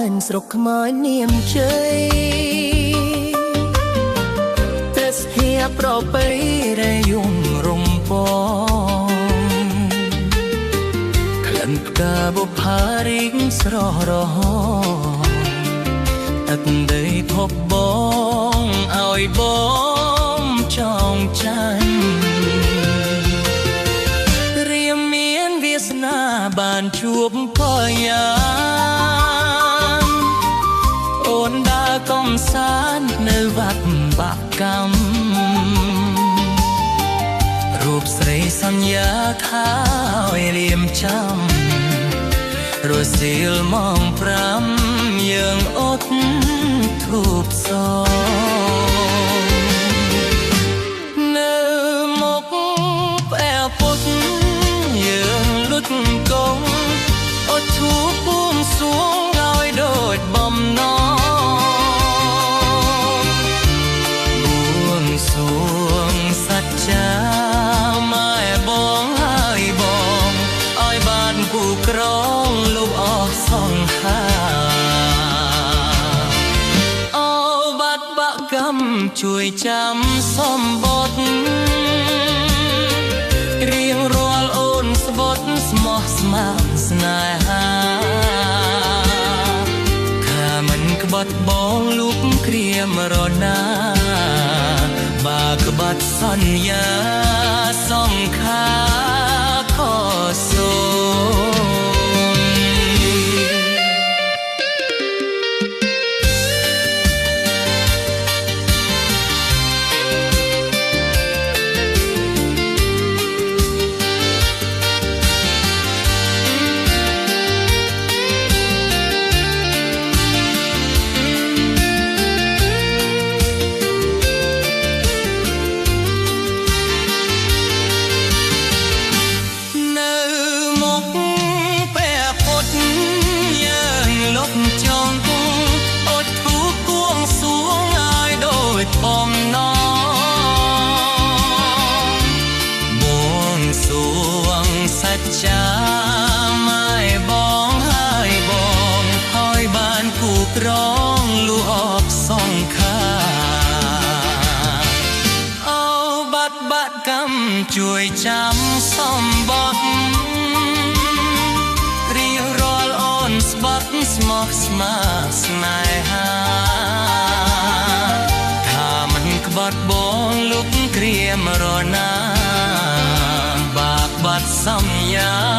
នស្រុកខ្មែរនាមជ័យទេសធាប្រពៃរយំរំពងក្លិនផ្កាបុប្ផារីងស្រស់រហ័សទឹកដីភពបងឲ្យបងចងចាញ់រៀមមានវាសនាបានជួបផលយ៉ាងអូនដើរកំសាន្តនៅវត្តបាក់កម្មរូបស្រីសន្យាថាឲ្យរៀមចាំរសៀលម៉ោង5យើងអត់ធូបសនៅមុខផ្អែពុតយើងលុតកងអត់ធូបបួងសួងឲ្យដូចបំណងបួងសួងសច្ចាម៉ែបងហើយបងឲ្យបានគូក្រងលោកអស់សង្ហាអូបាត់បាក់កម្មជួយចាំសម្បត្តិរៀងរាល់អូនស្បត់ស្មោះស្ម័គ្រស្នេហាខាមិនក្បត់បងលូកក្រៀមរណាបាក្បត់សន្យាសង្ខាខសូបំណងបួងសួងសច្ចាម៉ែបងហើយបងហើយបានគូក្រងលូអបសង្ខាអូបាត់បាក់កម្មជួយចាំសម្បត្តិរៀងរាល់អូនស្បត់ស្មោះស្ម័គ្រស្នេហាក្បត់បងលុកក្រៀមរណាបាក់បាត់សន្យា